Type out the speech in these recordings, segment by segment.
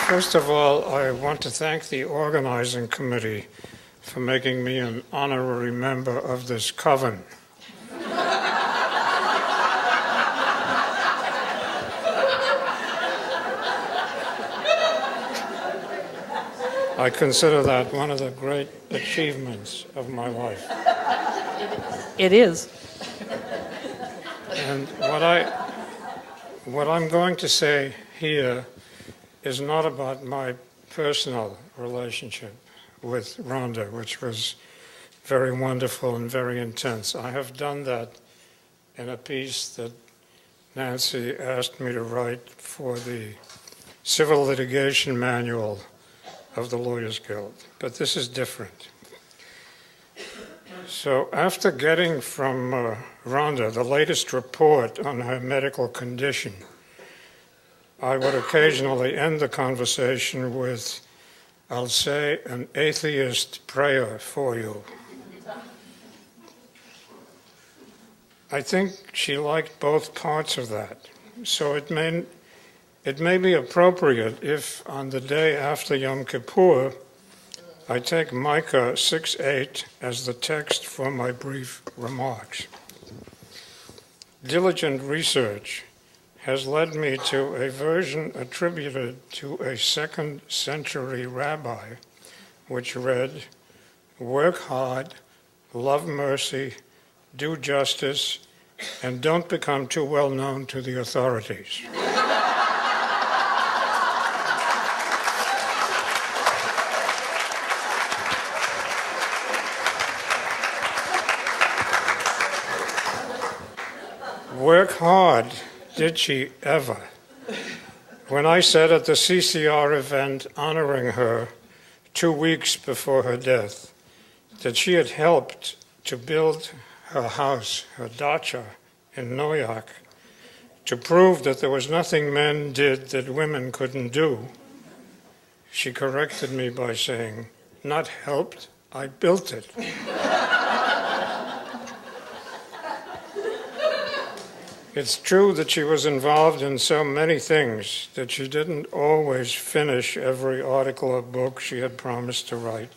First of all, I want to thank the organizing committee for making me an honorary member of this coven. I consider that one of the great achievements of my life. It is. And what I'm going to say here is not about my personal relationship with Rhonda, which was very wonderful and very intense. I have done that in a piece that Nancy asked me to write for the Civil Litigation Manual of the Lawyers Guild, but this is different. So after getting from Rhonda the latest report on her medical condition, I would occasionally end the conversation with, "I'll say an atheist prayer for you." I think she liked both parts of that. So it may be appropriate if on the day after Yom Kippur, I take Micah 6:8 as the text for my brief remarks. Diligent research has led me to a version attributed to a 2nd century rabbi, which read, "Work hard, love mercy, do justice, and don't become too well known to the authorities." Work hard, did she ever? When I said at the CCR event honoring her 2 weeks before her death that she had helped to build her house, her dacha in Noyak, to prove that there was nothing men did that women couldn't do, she corrected me by saying, "Not helped, I built it." It's true that she was involved in so many things that she didn't always finish every article or book she had promised to write.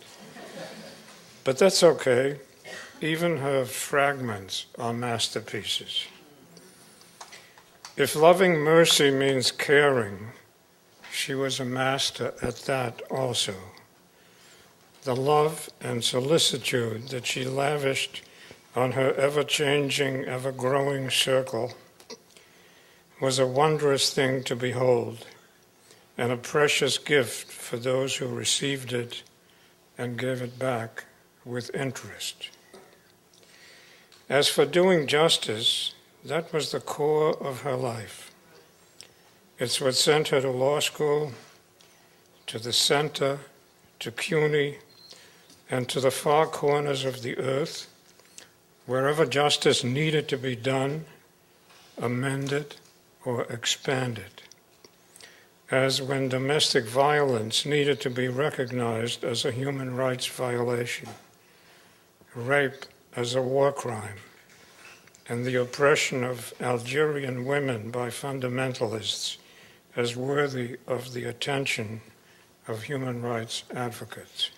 But that's okay. Even her fragments are masterpieces. If loving mercy means caring, she was a master at that also. The love and solicitude that she lavished on her ever-changing, ever-growing circle was a wondrous thing to behold and a precious gift for those who received it and gave it back with interest. As for doing justice, that was the core of her life. It's what sent her to law school, to the center, to CUNY, and to the far corners of the earth, wherever justice needed to be done, amended, or expanded, as when domestic violence needed to be recognized as a human rights violation, rape as a war crime, and the oppression of Algerian women by fundamentalists as worthy of the attention of human rights advocates.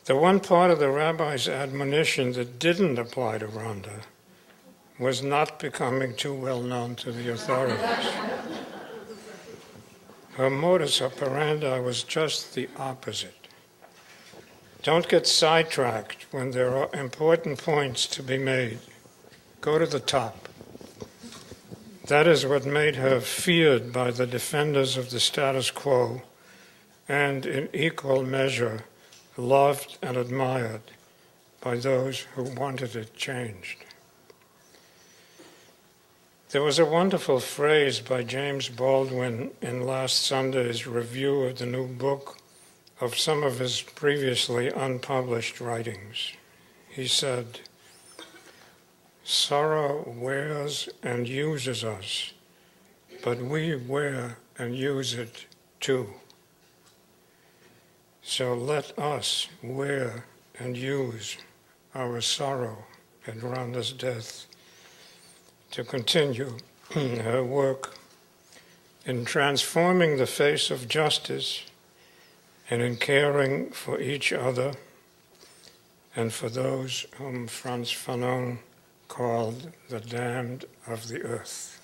The one part of the rabbi's admonition that didn't apply to Rhonda was not becoming too well known to the authorities. Her modus operandi was just the opposite. Don't get sidetracked when there are important points to be made. Go to the top. That is what made her feared by the defenders of the status quo and in equal measure loved and admired by those who wanted it changed. There was a wonderful phrase by James Baldwin in last Sunday's review of the new book of some of his previously unpublished writings. He said, "Sorrow wears and uses us, but we wear and use it too. So let us wear and use our sorrow at Rhonda's death to continue her work in transforming the face of justice and in caring for each other and for those whom Frantz Fanon called the damned of the earth.